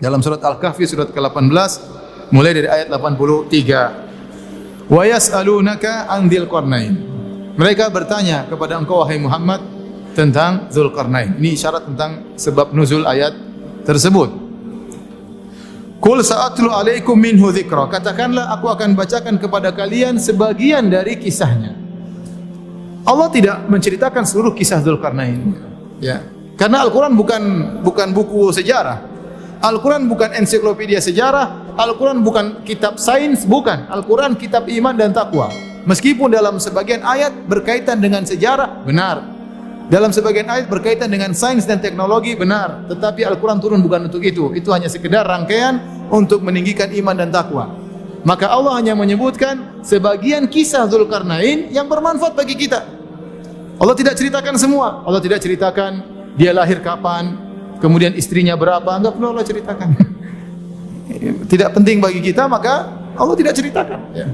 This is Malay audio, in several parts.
dalam surat Al-Kahfi surat ke-18 mulai dari ayat 83. Wa yas'alunaka 'an dzil qarnain. Mereka bertanya kepada engkau wahai Muhammad tentang Dzulqarnain. Ini isyarat tentang sebab nuzul ayat tersebut. Qul sa'atlu 'alaikum minhu dzikra. Katakanlah aku akan bacakan kepada kalian sebagian dari kisahnya. Allah tidak menceritakan seluruh kisah Dzulqarnain. Ya. Karena Al-Qur'an bukan buku sejarah. Al-Quran bukan ensiklopedia sejarah, Al-Quran bukan kitab sains, bukan. Al-Quran kitab iman dan takwa. Meskipun dalam sebagian ayat berkaitan dengan sejarah, benar. Dalam sebagian ayat berkaitan dengan sains dan teknologi, benar. Tetapi Al-Quran turun bukan untuk itu. Itu hanya sekedar rangkaian untuk meninggikan iman dan takwa. Maka Allah hanya menyebutkan sebagian kisah Dzulqarnain yang bermanfaat bagi kita. Allah tidak ceritakan semua. Allah tidak ceritakan dia lahir kapan, kemudian istrinya berapa, enggak perlu Allah ceritakan. Tidak penting bagi kita, maka Allah tidak ceritakan. Ya.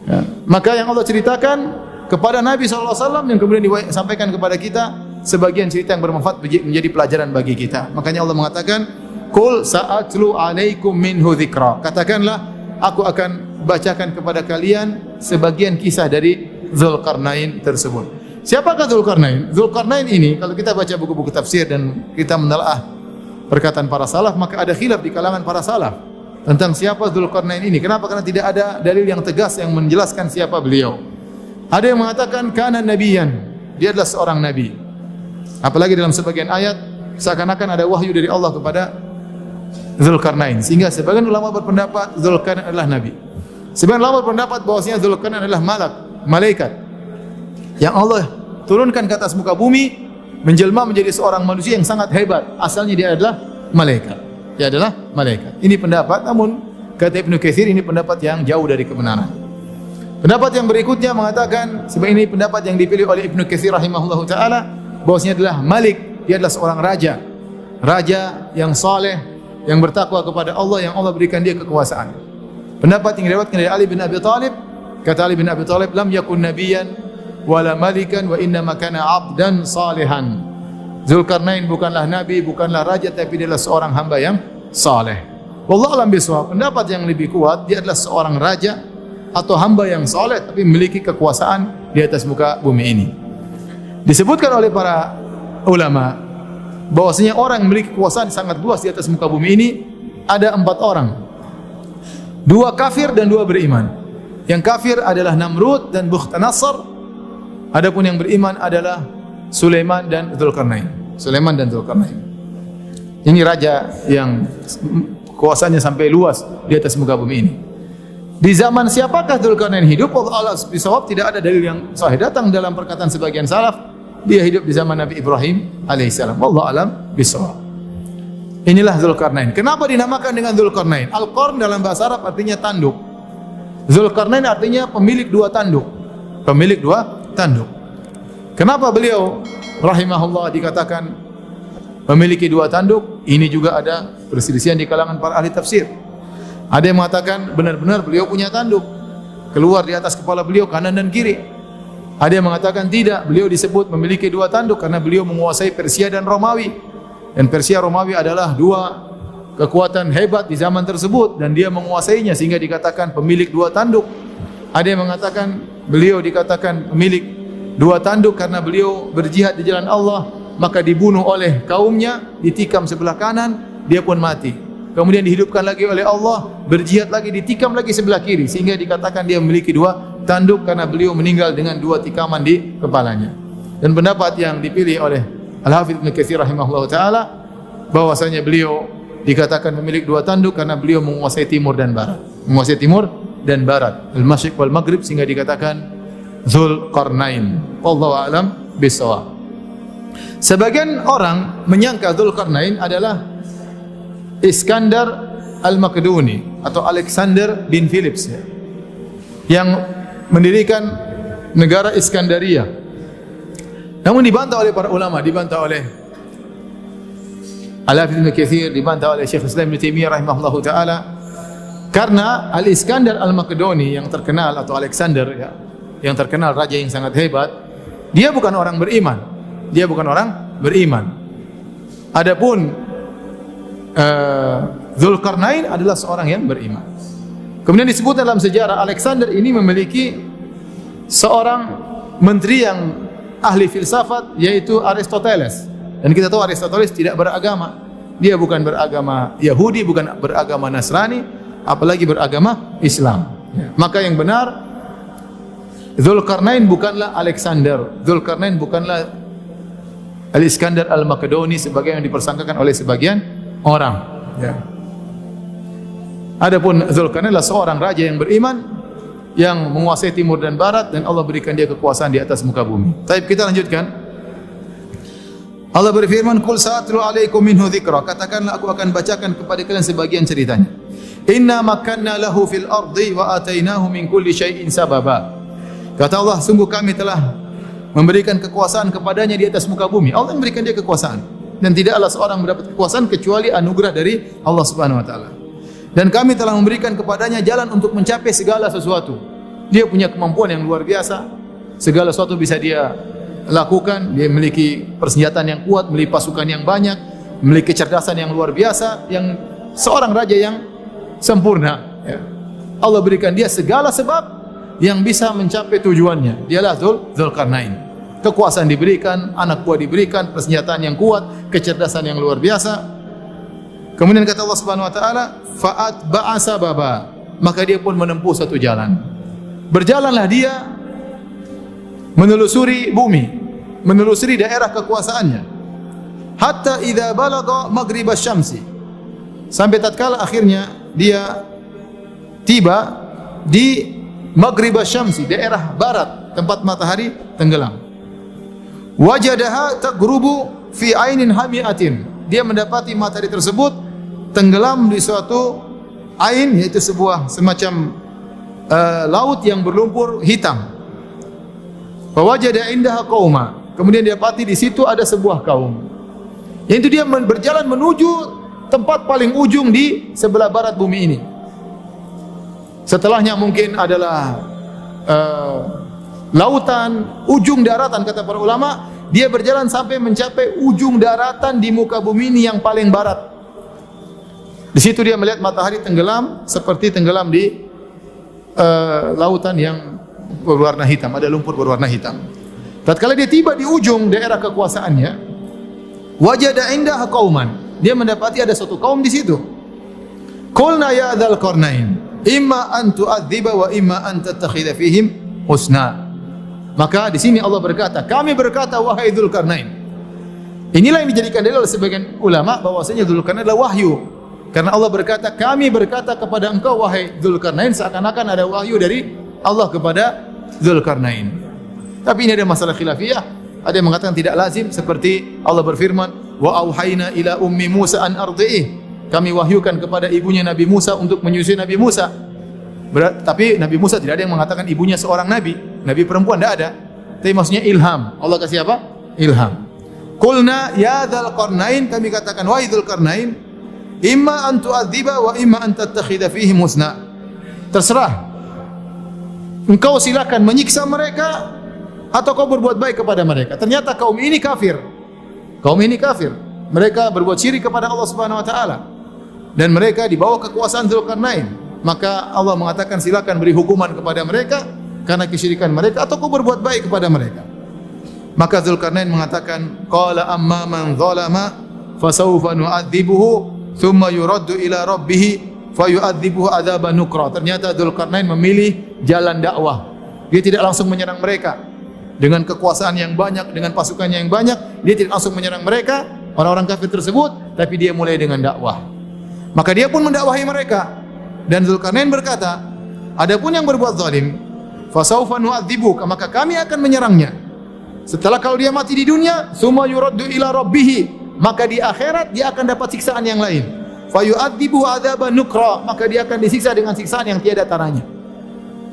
Ya. Maka yang Allah ceritakan kepada Nabi SAW yang kemudian disampaikan kepada kita sebagian cerita yang bermanfaat menjadi pelajaran bagi kita. Makanya Allah mengatakan, Qul sa'atlu 'alaikum minhu dzikra. Katakanlah, aku akan bacakan kepada kalian sebagian kisah dari Dzulqarnain tersebut. Siapakah Dzulqarnain? Dzulqarnain ini kalau kita baca buku-buku tafsir dan kita menelaah perkataan para salaf, maka ada khilaf di kalangan para salaf tentang siapa Dzulqarnain ini. Kenapa? Karena tidak ada dalil yang tegas yang menjelaskan siapa beliau. Ada yang mengatakan kana nabiyan, dia adalah seorang nabi. Apalagi dalam sebagian ayat seakan-akan ada wahyu dari Allah kepada Dzulqarnain, sehingga sebagian ulama berpendapat Dzulqarnain adalah nabi. Sebagian ulama berpendapat bahwasanya Dzulqarnain adalah malaikat yang Allah turunkan ke atas muka bumi, menjelma menjadi seorang manusia yang sangat hebat. Asalnya dia adalah malaikat. Dia adalah malaikat. Ini pendapat, namun kata Ibnu Katsir ini pendapat yang jauh dari kebenaran. Pendapat yang berikutnya mengatakan, sebenarnya ini pendapat yang dipilih oleh Ibnu Katsir rahimahullahu taala, bahwasanya adalah Malik, dia adalah seorang raja. Raja yang saleh, yang bertakwa kepada Allah, yang Allah berikan dia kekuasaan. Pendapat yang diriwayatkan dari Ali bin Abi Thalib, kata Ali bin Abi Thalib, lam yakun nabiyyan wala malikan wa inna makana abdan salihan. Dzulqarnain bukanlah nabi, bukanlah raja, tapi dia adalah seorang hamba yang saleh. Wallahu a'lam bishawab. Pendapat yang lebih kuat, dia adalah seorang raja atau hamba yang saleh tapi memiliki kekuasaan di atas muka bumi ini. Disebutkan oleh para ulama bahwasanya orang yang memiliki kekuasaan sangat luas di atas muka bumi ini ada 4 orang. 2 kafir dan 2 beriman. Yang kafir adalah Namrud dan Bukhtanasar. Adapun yang beriman adalah Sulaiman dan Dzulqarnain. Sulaiman dan Dzulqarnain. Ini raja yang kuasanya sampai luas di atas muka bumi ini. Di zaman siapakah Dzulqarnain hidup? Allah bisawab, tidak ada dalil yang sahih. Datang dalam perkataan sebagian salaf, dia hidup di zaman Nabi Ibrahim alaihissalam. Wallahu alam bisawab. Inilah Dzulqarnain. Kenapa dinamakan dengan Dzulqarnain? Al-Qarn dalam bahasa Arab artinya tanduk. Dzulqarnain artinya pemilik 2 tanduk. Pemilik 2 tanduk. Kenapa beliau rahimahullah dikatakan memiliki 2 tanduk? Ini juga ada perselisihan di kalangan para ahli tafsir. Ada yang mengatakan benar-benar beliau punya tanduk, keluar di atas kepala beliau kanan dan kiri. Ada yang mengatakan tidak, beliau disebut memiliki 2 tanduk karena beliau menguasai Persia dan Romawi. Dan Persia Romawi adalah 2 kekuatan hebat di zaman tersebut dan dia menguasainya sehingga dikatakan pemilik 2 tanduk. Ada yang mengatakan beliau dikatakan pemilik 2 tanduk karena beliau berjihad di jalan Allah, maka dibunuh oleh kaumnya, ditikam sebelah kanan, dia pun mati. Kemudian dihidupkan lagi oleh Allah, berjihad lagi, ditikam lagi sebelah kiri, sehingga dikatakan dia memiliki 2 tanduk karena beliau meninggal dengan 2 tikaman di kepalanya. Dan pendapat yang dipilih oleh Al-Hafidz Ibnu Katsir rahimahullah taala bahwasanya beliau dikatakan memiliki 2 tanduk karena beliau menguasai timur dan barat. Menguasai timur dan barat, al-masyriq wal maghrib, sehingga dikatakan Dzulqarnain. Wallahu a'lam bishawab. Sebagian orang menyangka Dzulqarnain adalah Iskandar Al-Makedoni atau Alexander bin Philips yang mendirikan negara Iskandaria. Namun dibantah oleh para ulama, dibantah oleh Al-Hafidz Ibnu Katsir, dibantah oleh Syekh Islam Ibnu Taimiyah rahimahullahu taala. Karena Al-Iskandar Al-Makedoni yang terkenal atau Alexander ya, yang terkenal raja yang sangat hebat, dia bukan orang beriman. Dia bukan orang beriman. Adapun Dzulqarnain adalah seorang yang beriman. Kemudian disebut dalam sejarah Alexander ini memiliki seorang menteri yang ahli filsafat, yaitu Aristoteles. Dan kita tahu Aristoteles tidak beragama. Dia bukan beragama Yahudi, bukan beragama Nasrani, apalagi beragama Islam. Maka yang benar, Dzulqarnain bukanlah Alexander. Dzulqarnain bukanlah Al-Iskandar Al-Makedoni sebagai yang dipersangkakan oleh sebagian orang. Ya. Adapun Dzulqarnain adalah seorang raja yang beriman, yang menguasai timur dan barat, dan Allah berikan dia kekuasaan di atas muka bumi. Baik, kita lanjutkan. Allah berfirman, "Qul sa'atlu 'alaikum minhu dzikra." Katakanlah, aku akan bacakan kepada kalian sebagian ceritanya. "Inna makkanna lahu fil ardi wa atainahu min kulli syai'in sababa." Kata Allah, sungguh kami telah memberikan kekuasaan kepadanya di atas muka bumi. Allah memberikan dia kekuasaan, dan tidaklah seorang mendapat kekuasaan kecuali anugerah dari Allah Subhanahu wa taala. Dan kami telah memberikan kepadanya jalan untuk mencapai segala sesuatu. Dia punya kemampuan yang luar biasa. Segala sesuatu bisa dia lakukan. Dia memiliki persenjataan yang kuat, memiliki pasukan yang banyak, memiliki kecerdasan yang luar biasa, yang seorang raja yang sempurna. Ya. Allah berikan dia segala sebab yang bisa mencapai tujuannya. Dialah Dzulqarnain. Kekuasaan diberikan, anak buah diberikan, persenjataan yang kuat, kecerdasan yang luar biasa. Kemudian kata Allah Subhanahu wa taala, "Fa'atba'a sababa." Maka dia pun menempuh satu jalan. Berjalanlah dia menelusuri bumi, menelusuri daerah kekuasaannya. Hatta idza balagha maghribasy syamsi. Sampai tatkala akhirnya dia tiba di maghribasy syamsi, daerah barat, tempat matahari tenggelam. Wajadaha taghrubu fi ainin hamiatin. Dia mendapati matahari tersebut tenggelam di suatu ain, yaitu sebuah semacam laut yang berlumpur hitam. Fawajada indaha qauma. Kemudian dia dapati di situ ada sebuah kaum. Yaitu dia berjalan menuju tempat paling ujung di sebelah barat bumi ini. Setelahnya mungkin adalah lautan, ujung daratan kata para ulama. Dia berjalan sampai mencapai ujung daratan di muka bumi ini yang paling barat. Di situ dia melihat matahari tenggelam seperti tenggelam di lautan yang berwarna hitam, ada lumpur berwarna hitam. Tatkala dia tiba di ujung daerah kekuasaannya, wajada indaha qauman. Dia mendapati ada satu kaum di situ. Qulna ya Dzulqarnain, imma an tu'adziba wa imma an tattakhidha fihim husna. Maka di sini Allah berkata, kami berkata wahai Dzulqarnain. Inilah yang dijadikan dalil oleh sebagian ulama bahwasanya Dzulqarnain adalah wahyu. Karena Allah berkata, kami berkata kepada engkau wahai Dzulqarnain, seakan-akan ada wahyu dari Allah kepada Dzulqarnain. Tapi ini ada masalah khilafiyah. Ada yang mengatakan tidak lazim, seperti Allah berfirman, wa auhayna ila ummi Musa an ardi'ih. Kami wahyukan kepada ibunya Nabi Musa untuk menyusui Nabi Musa. Tapi Nabi Musa tidak ada yang mengatakan ibunya seorang nabi. Nabi perempuan tidak ada. Tapi maksudnya ilham. Allah kasih apa? Ilham. Qulna ya Dzulqarnain, kami katakan wahai Dzulqarnain, imma an tu'adziba wa imma an tattakhidha fihim husna. Terserah. Engkau silakan menyiksa mereka atau kau berbuat baik kepada mereka. Ternyata kaum ini kafir. Kaum ini kafir. Mereka berbuat syirik kepada Allah Subhanahu wa taala. Dan mereka di bawah kekuasaan Dzulqarnain. Maka Allah mengatakan silakan beri hukuman kepada mereka karena kesyirikan mereka atau kau berbuat baik kepada mereka. Maka Dzulqarnain mengatakan, qala amma man zalama fasawfa nu'adzibuhu thumma yuraddu ila rabbih fayu'adzibuhu adzaban nukra. Ternyata Dzulqarnain memilih jalan dakwah. Dia tidak langsung menyerang mereka dengan kekuasaan yang banyak, dengan pasukannya yang banyak. Dia tidak langsung menyerang mereka, orang-orang kafir tersebut, tapi dia mulai dengan dakwah. Maka dia pun mendakwahi mereka. Dan Dzulqarnain berkata, adapun yang berbuat zalim, fasawfa nu'adzibuka, maka kami akan menyerangnya. Setelah kalau dia mati di dunia, summa yuraddu ila rabbih, maka di akhirat dia akan dapat siksaan yang lain. Fayu'adzibuhu adzaban nukra, maka dia akan disiksa dengan siksaan yang tiada taranya.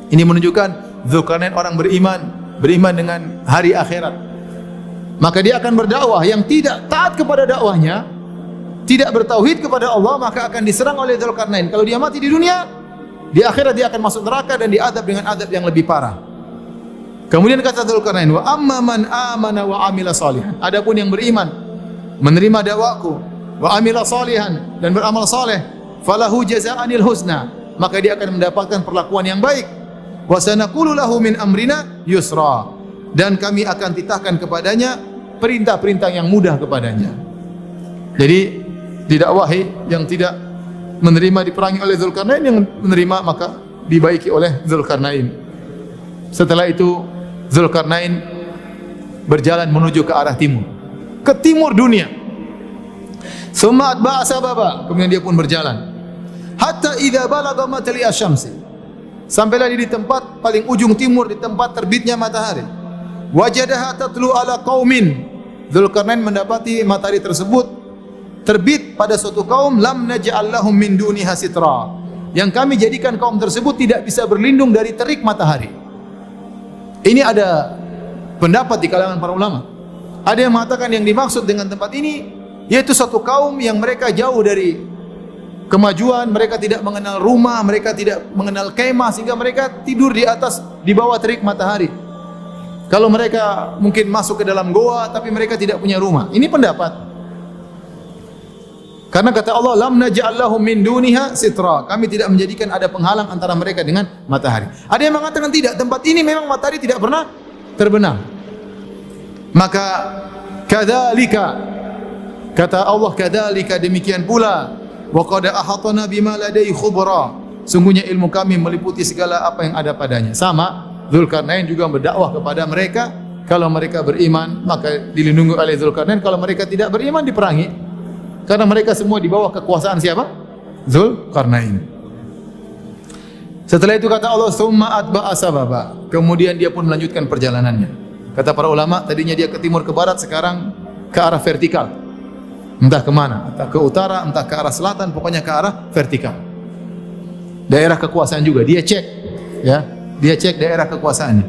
Ini menunjukkan Dzulqarnain orang beriman dengan hari akhirat. Maka dia akan berdakwah, yang tidak taat kepada dakwahnya, tidak bertauhid kepada Allah, maka akan diserang oleh Dzulqarnain. Kalau dia mati di dunia, di akhirat dia akan masuk neraka dan diadab dengan adab yang lebih parah. Kemudian kata Dzulqarnain, wa amma man amana wa amila salihan. Adapun yang beriman, menerima dakwaku wa amila salihan, dan beramal saleh, falahu jazaa'anil husna, maka dia akan mendapatkan perlakuan yang baik. Wa sanaqulu lahu min amrina yusra, dan kami akan titahkan kepadanya perintah-perintah yang mudah kepadanya. Jadi didakwahi yang tidak menerima diperangi oleh Dzulkarnain, yang menerima maka dibaiki oleh Dzulkarnain. Setelah itu Dzulkarnain berjalan menuju ke arah timur, ke timur dunia. Summa atba'a sababa, kemudian dia pun berjalan. Hatta idza balagha matli asy-syamsi, sampailah dia di tempat paling ujung timur, di tempat terbitnya matahari. Wajadaha tatlu ala qaumin, Dzulkarnain mendapati matahari tersebut terbit pada suatu kaum, lam naj'al lahum min duniha sitra, yang kami jadikan kaum tersebut tidak bisa berlindung dari terik matahari. Ini ada pendapat di kalangan para ulama. Ada yang mengatakan yang dimaksud dengan tempat ini yaitu satu kaum yang mereka jauh dari kemajuan, mereka tidak mengenal rumah, mereka tidak mengenal kemah, sehingga mereka tidur di atas, di bawah terik matahari. Kalau mereka mungkin masuk ke dalam goa, tapi mereka tidak punya rumah. Ini pendapat. Karena kata Allah, lam naj'al lahum min duniha sitra, kami tidak menjadikan ada penghalang antara mereka dengan matahari. Ada yang mengatakan tidak, tempat ini memang matahari tidak pernah terbenam. Maka kadzalika, kata Allah, kadzalika, demikian pula, wa qad ahatna bima ladai khubra, sungguhnya ilmu kami meliputi segala apa yang ada padanya. Sama, Dzulkarnain juga berdakwah kepada mereka, kalau mereka beriman maka dilindungi oleh Dzulkarnain, kalau mereka tidak beriman diperangi. Karena mereka semua di bawah kekuasaan siapa? Dzulkarnain. Setelah itu kata Allah, summa atba'a sababa, kemudian dia pun melanjutkan perjalanannya. Kata para ulama, tadinya dia ke timur ke barat, sekarang ke arah vertikal. Entah ke mana, entah ke utara, entah ke arah selatan, pokoknya ke arah vertikal. Daerah kekuasaan juga dia cek, ya. Dia cek daerah kekuasaannya.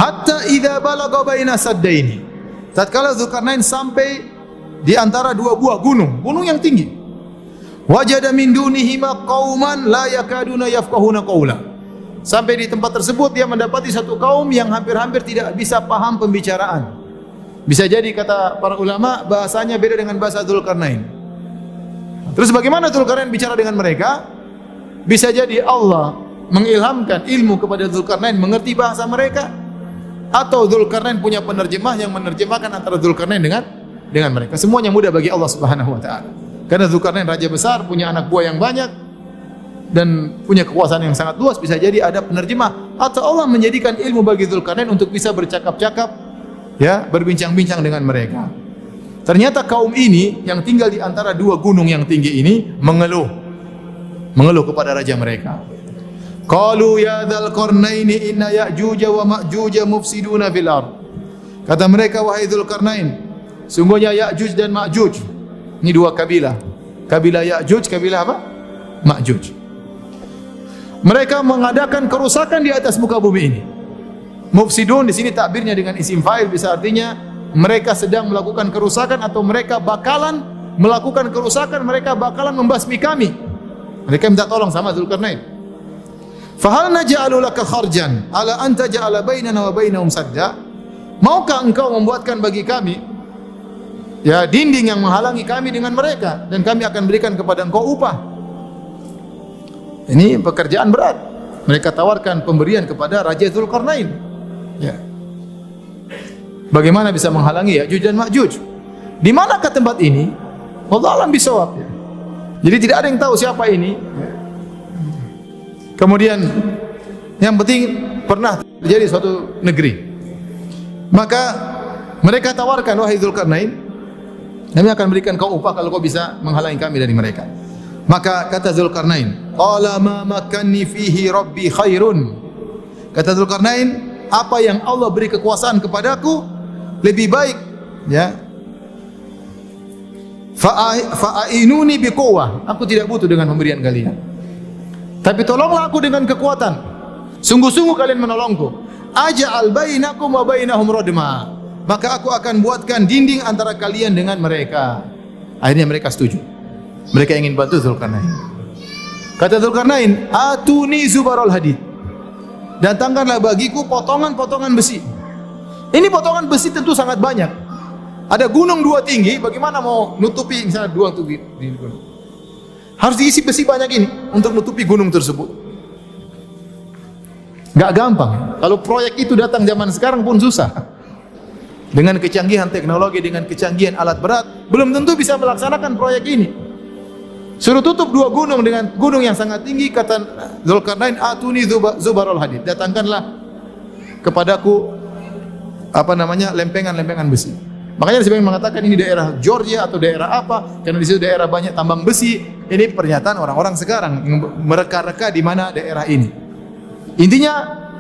Hatta idza balagha baina saddaini, tatkala Dzulkarnain sampai di antara dua buah gunung, gunung yang tinggi. Wajada min dunihima qauman la yakaduna yafqahuna qawla. Sampai di tempat tersebut dia mendapati satu kaum yang hampir-hampir tidak bisa paham pembicaraan. Bisa jadi kata para ulama bahasanya beda dengan bahasa Dzulkarnain. Terus bagaimana Dzulkarnain bicara dengan mereka? Bisa jadi Allah mengilhamkan ilmu kepada Dzulkarnain mengerti bahasa mereka, atau Dzulkarnain punya penerjemah yang menerjemahkan antara Dzulkarnain dengan mereka. Semuanya mudah bagi Allah Subhanahu wa taala. Karena Dzulkarnain raja besar, punya anak buah yang banyak dan punya kekuasaan yang sangat luas, bisa jadi ada penerjemah atau Allah menjadikan ilmu bagi Dzulkarnain untuk bisa bercakap-cakap, ya, berbincang-bincang dengan mereka. Ternyata kaum ini yang tinggal di antara dua gunung yang tinggi ini mengeluh kepada raja mereka. Qalu ya Dzulkarnaini inna Ya'juj wa Ma'juj mufsiduna fil ard. Kata mereka, wahai Dzulkarnain, sungguhnya Ya'juj dan Ma'juj, ini dua kabilah. Kabilah Ya'juj, kabilah apa? Ma'juj. Mereka mengadakan kerusakan di atas muka bumi ini. Mufsidun di sini takbirnya dengan isim fa'il, bisa artinya mereka sedang melakukan kerusakan atau mereka bakalan melakukan kerusakan, mereka bakalan membasmi kami. Mereka minta tolong sama Dzulkarnain. Fahal naj'alu laka kharjan ala anta ja'ala bainana wa bainahum sadda? Maukah engkau membuatkan bagi kami, ya, dinding yang menghalangi kami dengan mereka, dan kami akan berikan kepada engkau upah? Ini pekerjaan berat. Mereka tawarkan pemberian kepada Raja Dzulkarnain. Ya. Bagaimana bisa menghalangi Ya'juj dan Ma'juj? Di manakah tempat ini? Wallahu a'lam bishawab. Jadi tidak ada yang tahu siapa ini. Kemudian yang penting pernah terjadi suatu negeri. Maka mereka tawarkan, wahai Dzulkarnain, kami akan berikan kau upah kalau kau bisa menghalangi kami dari mereka. Maka kata Dzulkarnain, qala ma makanni fihi rabbi khairun. Kata Dzulkarnain, apa yang Allah beri kekuasaan kepadaku lebih baik, ya. Fa'ainuni biquwwah, aku tidak butuh dengan pemberian kalian, tapi tolonglah aku dengan kekuatan. Sungguh-sungguh kalian menolongku. Aja'al bainakum wa bainahum radma, maka aku akan buatkan dinding antara kalian dengan mereka. Akhirnya mereka setuju. Mereka ingin bantu Dzulkarnain. Kata Dzulkarnain, atuni zubarul hadid, datangkanlah bagiku potongan-potongan besi. Ini potongan besi tentu sangat banyak. Ada gunung dua tinggi, bagaimana mau nutupi misalnya dua tinggi di gunung? Harus diisi besi banyak ini untuk nutupi gunung tersebut. Gak gampang. Kalau proyek itu datang zaman sekarang pun susah. Dengan kecanggihan teknologi, dengan kecanggihan alat berat, belum tentu bisa melaksanakan proyek ini. Suruh tutup dua gunung dengan gunung yang sangat tinggi, kata Dzulkarnain, atuni zubarul hadid. Datangkanlah kepadaku lempengan-lempengan besi. Makanya sebagian mengatakan ini daerah Georgia atau daerah apa, karena di situ daerah banyak tambang besi. Ini pernyataan orang-orang sekarang yang mereka-reka di mana daerah ini. Intinya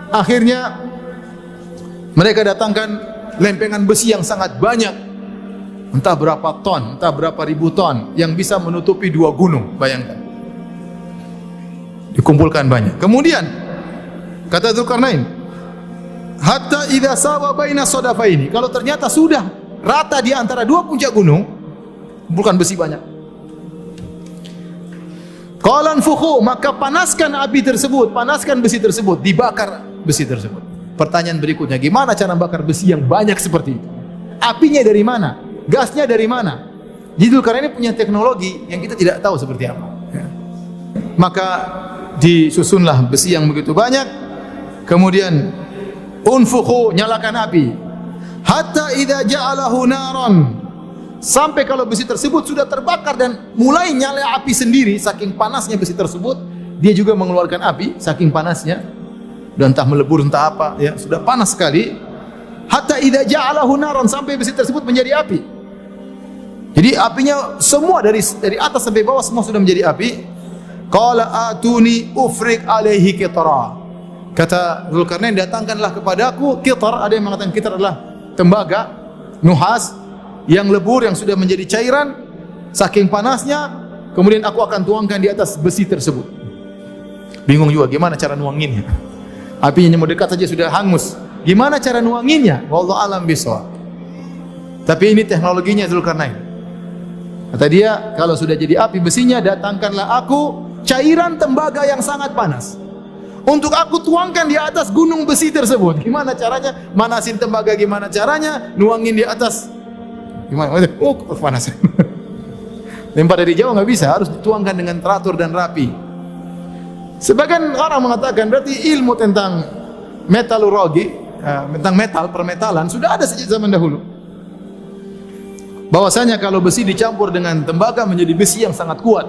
akhirnya mereka datangkan lempengan besi yang sangat banyak, entah berapa ton, entah berapa ribu ton, yang bisa menutupi dua gunung. Bayangkan, dikumpulkan banyak. Kemudian kata Dzulkarnain, hatta idza sawa baina sadafaini, kalau ternyata sudah rata di antara dua puncak gunung, kumpulkan besi banyak. Qalan fukhu, maka panaskan api tersebut, panaskan besi tersebut, dibakar besi tersebut. Pertanyaan berikutnya, gimana cara membakar besi yang banyak seperti itu? Apinya dari mana? Gasnya dari mana? Jadi karena ini punya teknologi yang kita tidak tahu seperti apa. Maka disusunlah besi yang begitu banyak, kemudian unfukhu, nyalakan api. Hatta idza ja'alahu naran, sampai kalau besi tersebut sudah terbakar dan mulai nyala api sendiri, saking panasnya besi tersebut, dia juga mengeluarkan api saking panasnya, dan entah melebur entah apa, ya sudah panas sekali. Hatta idza ja'alahu naran, sampai besi tersebut menjadi api. Jadi apinya semua dari atas sampai bawah semua sudah menjadi api. Qala atuni ufrik alaihi qitra. Kata Dzulkarnain, datangkanlah kepadaku qitar. Ada yang mengatakan qitar adalah tembaga, nuhas yang lebur, yang sudah menjadi cairan saking panasnya, kemudian aku akan tuangkan di atas besi tersebut. Bingung juga gimana cara nuanginnya. Apinya mau dekat saja sudah hangus. Gimana cara nuanginnya? Wallahu alam bishawab. Tapi ini teknologinya Dzulkarnain. Kata dia, kalau sudah jadi api besinya, datangkanlah aku cairan tembaga yang sangat panas, untuk aku tuangkan di atas gunung besi tersebut. Gimana caranya? Manasin tembaga gimana caranya? Nuangin di atas. Gimana? Panas. Lempar dari jauh nggak bisa, harus dituangkan dengan teratur dan rapi. Sebagian orang mengatakan berarti ilmu tentang metalurgi, tentang metal, permetalan sudah ada sejak zaman dahulu. Bahwasanya kalau besi dicampur dengan tembaga menjadi besi yang sangat kuat.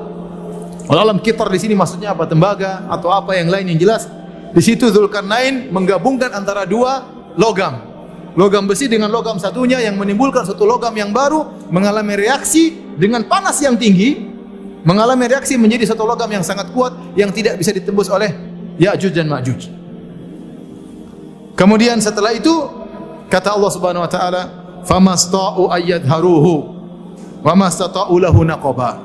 Alam qitar di sini maksudnya apa? Tembaga atau apa yang lain, yang jelas di situ Dzulkarnain menggabungkan antara dua logam. Logam besi dengan logam satunya yang menimbulkan satu logam yang baru mengalami reaksi dengan panas yang tinggi, mengalami reaksi menjadi satu logam yang sangat kuat yang tidak bisa ditembus oleh Ya'juj dan Ma'juj. Kemudian setelah itu kata Allah Subhanahu wa taala, famasta'u ayyadharuhu wa mastata'u lahu naqaba.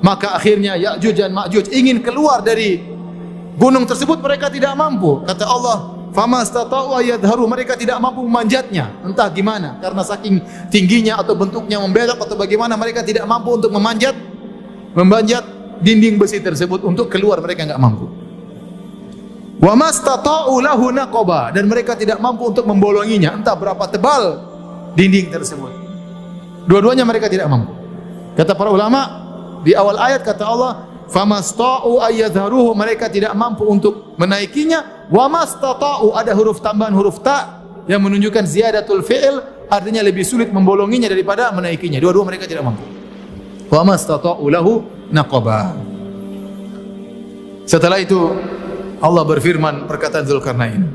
Maka akhirnya Ya'juj dan Ma'juj ingin keluar dari gunung tersebut, mereka tidak mampu. Kata Allah, famastata'u ayyadharu, mereka tidak mampu memanjatnya. Entah gimana, karena saking tingginya atau bentuknya membelok atau bagaimana, mereka tidak mampu untuk memanjat dinding besi tersebut. Untuk keluar mereka enggak mampu. Wa mastata'u lahu naqaba, dan mereka tidak mampu untuk membolonginya, entah berapa tebal dinding tersebut. Dua-duanya mereka tidak mampu. Kata para ulama, di awal ayat kata Allah, famasta'u ayyadharuhu, mereka tidak mampu untuk menaikinya. Wa mastata'u, ada huruf tambahan huruf ta yang menunjukkan ziyadatul fi'il, artinya lebih sulit membolonginya daripada menaikinya. Dua-dua mereka tidak mampu. Wa mastata'u lahu naqaba. Setelah itu Allah berfirman, perkataan Dzulkarnain,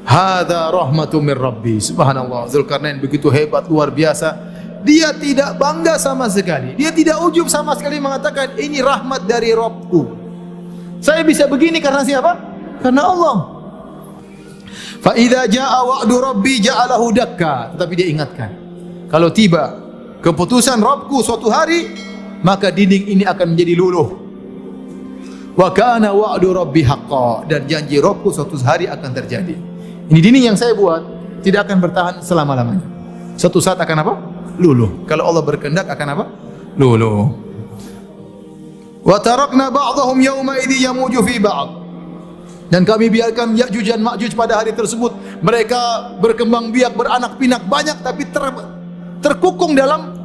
hadza rahmatun mir rabbi. Subhanallah, Dzulkarnain begitu hebat, luar biasa. Dia tidak bangga sama sekali, dia tidak ujub sama sekali, mengatakan ini rahmat dari Rabbku. Saya bisa begini karena siapa? Karena Allah. Fa idza jaa wa'du rabbi ja'alahu dakka. Tetapi dia ingatkan, kalau tiba keputusan Rabbku suatu hari, maka dinding ini akan menjadi luluh. Wa kana wa'du rabbi haqqan, dan janji Rabbku suatu hari akan terjadi. Ini dinding yang saya buat tidak akan bertahan selama-lamanya. Suatu saat akan apa? Luluh. Kalau Allah berkehendak akan apa? Luluh. Wa tarakna ba'dahum yawma idzi yamuju fi ba'd. Dan kami biarkan Ya'juj dan Ma'juj pada hari tersebut mereka berkembang biak, beranak pinak banyak, tapi terkukung dalam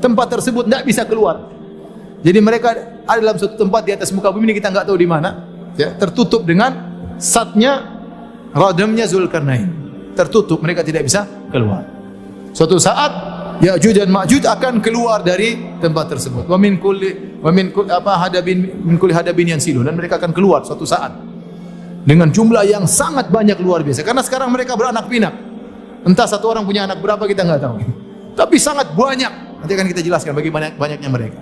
tempat tersebut, tidak bisa keluar. Jadi mereka ada dalam suatu tempat di atas muka bumi ini, kita enggak tahu di mana, ya, tertutup dengan satnya, radamnya Zulkarnain. Tertutup, mereka tidak bisa keluar. Suatu saat Ya'juj dan Ma'juj akan keluar dari tempat tersebut. Wa min kulli hadabin yansilun, dan mereka akan keluar suatu saat dengan jumlah yang sangat banyak, luar biasa. Karena sekarang mereka beranak pinak. Entah satu orang punya anak berapa kita enggak tahu. Tapi sangat banyak. Nanti akan kita jelaskan bagaimana banyaknya mereka.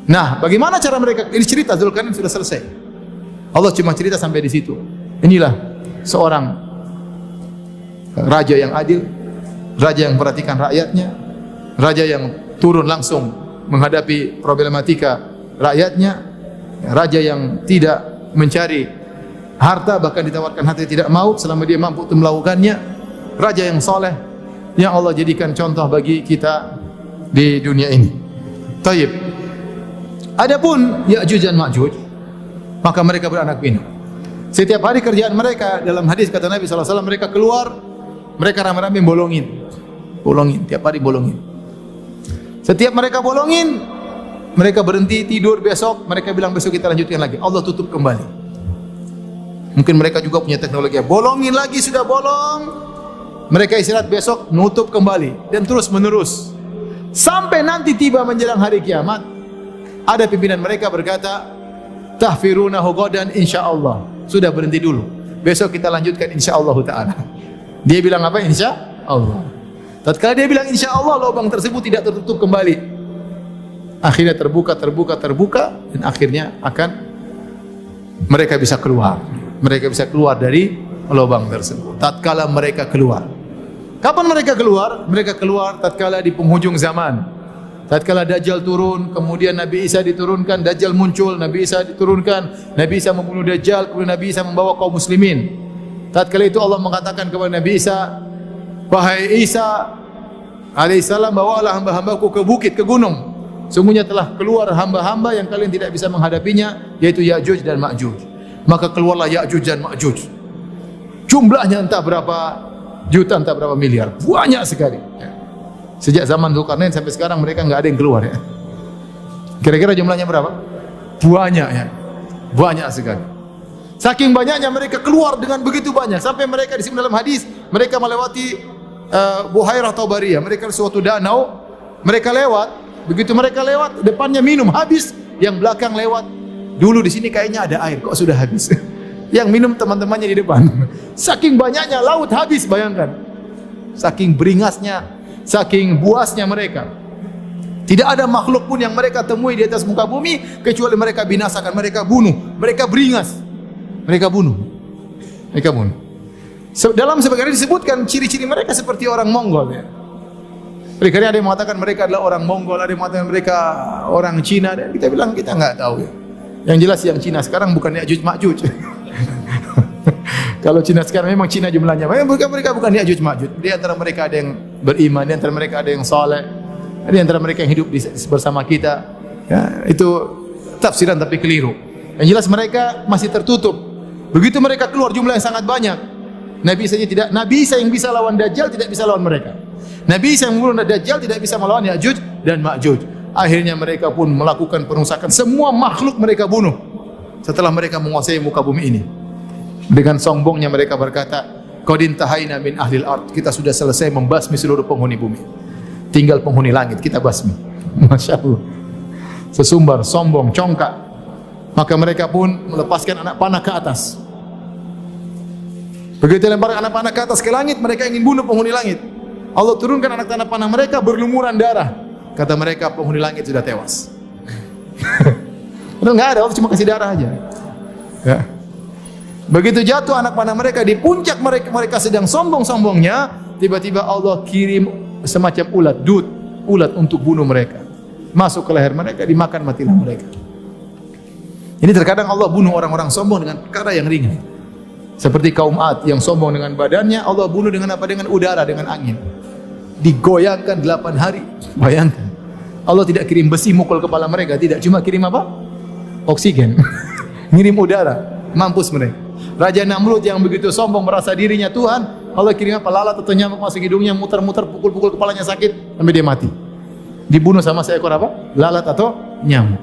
Nah, bagaimana cara mereka? Ini cerita Zulkarnain sudah selesai. Allah cuma cerita sampai di situ. Inilah seorang raja yang adil, raja yang memperhatikan rakyatnya, raja yang turun langsung menghadapi problematika rakyatnya, raja yang tidak mencari harta, bahkan ditawarkan harta tidak mau selama dia mampu untuk melakukannya, raja yang soleh yang Allah jadikan contoh bagi kita di dunia ini. Taib. Adapun Ya'juj dan Ma'juj, maka mereka beranak pinak. Setiap hari kerjaan mereka, dalam hadis kata Nabi SAW, mereka keluar, mereka ramai-ramai bolongin, tiap hari bolongin. Setiap mereka bolongin, mereka berhenti tidur, besok mereka bilang besok kita lanjutkan lagi. Allah tutup kembali. Mungkin mereka juga punya teknologi, bolongin lagi, sudah bolong, mereka istirahat, besok nutup kembali, dan terus menerus sampai nanti tiba menjelang hari kiamat. Ada pimpinan mereka berkata, tahfirunahu ghadan insyaallah. Sudah, berhenti dulu, besok kita lanjutkan insyaallah taala. Dia bilang apa? Insyaallah. Tatkala dia bilang insyaallah, lubang tersebut tidak tertutup kembali. Akhirnya terbuka, dan akhirnya akan mereka bisa keluar. Mereka bisa keluar dari lubang tersebut. Tatkala mereka keluar. Kapan mereka keluar? Mereka keluar tatkala di penghujung zaman. Tatkala Dajjal turun, kemudian Nabi Isa diturunkan, Dajjal muncul, Nabi Isa diturunkan, Nabi Isa membunuh Dajjal, kemudian Nabi Isa membawa kaum muslimin. Tatkala itu Allah mengatakan kepada Nabi Isa, wahai Isa alaihissalam, bawalah hamba-hambaku ke bukit, ke gunung. Sungguhnya telah keluar hamba-hamba yang kalian tidak bisa menghadapinya, yaitu Ya'juj dan Ma'juj. Maka keluarlah Ya'juj dan Ma'juj. Jumlahnya entah berapa juta, entah berapa miliar, banyak sekali. Sejak zaman Zulkarnain sampai sekarang mereka enggak ada yang keluar, ya. Kira-kira jumlahnya berapa? Banyak, ya. Banyak sekali. Saking banyaknya mereka keluar dengan begitu banyak, sampai mereka di sini dalam hadis, mereka melewati Buhairah Tabariyah, mereka suatu danau, mereka lewat, begitu mereka lewat, depannya minum habis, yang belakang lewat, dulu di sini kayaknya ada air, kok sudah habis. Yang minum teman-temannya di depan. Saking banyaknya laut habis, bayangkan. Saking beringasnya, saking buasnya mereka. Tidak ada makhluk pun yang mereka temui di atas muka bumi kecuali mereka binasakan, mereka bunuh, mereka beringas, mereka bunuh. Dalam sebagian disebutkan ciri-ciri mereka seperti orang Mongol, ya. Mereka ada yang mengatakan mereka adalah orang Mongol, ada yang mengatakan mereka orang Cina, dan kita bilang kita enggak tahu, ya. Yang jelas yang Cina sekarang bukan Ya'juj Ma'juj. Kalau Cina sekarang memang Cina jumlahnya, mereka bukan Ya'juj Ma'juj. Di antara mereka ada yang beriman, di antara mereka ada yang saleh, di antara mereka yang hidup bersama kita. Ya, itu tafsiran tapi keliru. Yang jelas mereka masih tertutup. Begitu mereka keluar jumlah yang sangat banyak. Nabi Isa yang bisa lawan Dajjal tidak bisa lawan mereka. Nabi Isa yang membunuh Dajjal tidak bisa melawan Ya'juj dan Ma'juj. Akhirnya mereka pun melakukan perusakan, semua makhluk mereka bunuh setelah mereka menguasai muka bumi ini. Dengan sombongnya mereka berkata, qad intahaina min ahlil ard, kita sudah selesai membasmi seluruh penghuni bumi, tinggal penghuni langit kita basmi. Masya Allah, sesumbar, sombong, congkak. Maka mereka pun melepaskan anak panah ke atas. Begitu lempar anak panah ke atas ke langit, mereka ingin bunuh penghuni langit. Allah turunkan anak panah mereka, berlumuran darah. Kata mereka, penghuni langit sudah tewas. Udah enggak ada, Allah cuma kasih darah aja, ya. Begitu jatuh anak panah mereka, di puncak mereka sedang sombong-sombongnya, tiba-tiba Allah kirim semacam ulat untuk bunuh mereka. Masuk ke leher mereka, dimakan, matilah mereka. Ini terkadang Allah bunuh orang-orang sombong dengan perkara yang ringan. Seperti kaum Ad yang sombong dengan badannya, Allah bunuh dengan apa? Dengan udara, dengan angin. Digoyangkan 8 hari. Bayangkan. Allah tidak kirim besi mukul kepala mereka, tidak, cuma kirim apa? Oksigen. Ngirim udara, mampus mereka. Raja Namrud yang begitu sombong merasa dirinya Tuhan, Allah kirim apa? Lalat atau nyamuk masuk hidungnya, muter-muter, pukul-pukul kepalanya sakit sampai dia mati. Dibunuh sama seekor apa? Lalat atau nyamuk.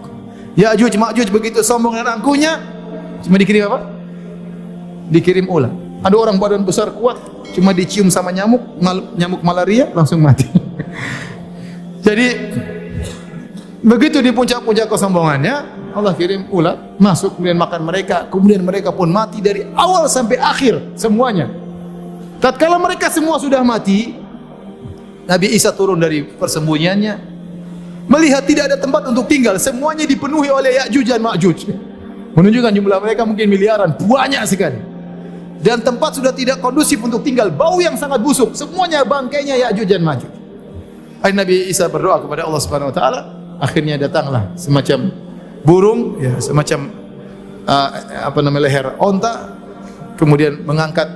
Ya'juj Ma'juj begitu sombong dan angkuhnya, cuma dikirim apa? Dikirim ular. Ada orang badan besar kuat, cuma dicium sama nyamuk, nyamuk malaria langsung mati. Jadi begitu di puncak-puncak kesombongannya, Allah kirim ular masuk kemudian makan mereka, kemudian mereka pun mati dari awal sampai akhir semuanya. Tatkala mereka semua sudah mati, Nabi Isa turun dari persembunyiannya, melihat tidak ada tempat untuk tinggal, semuanya dipenuhi oleh Ya'juj dan Ma'juj. Menunjukkan jumlah mereka mungkin miliaran, banyak sekali. Dan tempat sudah tidak kondusif untuk tinggal, bau yang sangat busuk, semuanya bangkainya Ya'juj dan Ma'juj. Nabi Isa berdoa kepada Allah Subhanahu wa taala, akhirnya datanglah semacam burung, ya, semacam leher onta, kemudian mengangkat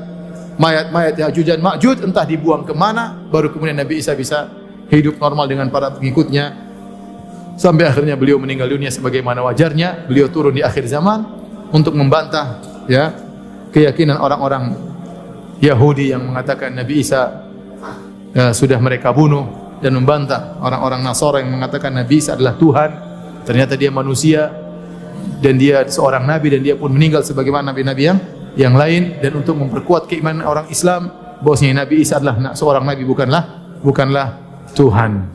mayat-mayat Ya'juj dan Ma'juj, entah dibuang kemana, baru kemudian Nabi Isa bisa hidup normal dengan para pengikutnya, sampai akhirnya beliau meninggal dunia sebagaimana wajarnya. Beliau turun di akhir zaman untuk membantah, ya, keyakinan orang-orang Yahudi yang mengatakan Nabi Isa sudah mereka bunuh, dan membantah orang-orang Nasara yang mengatakan Nabi Isa adalah Tuhan. Ternyata dia manusia dan dia seorang nabi, dan dia pun meninggal sebagaimana nabi-nabi yang lain. Dan untuk memperkuat keimanan orang Islam bahwasanya Nabi Isa adalah seorang nabi, bukanlah Tuhan.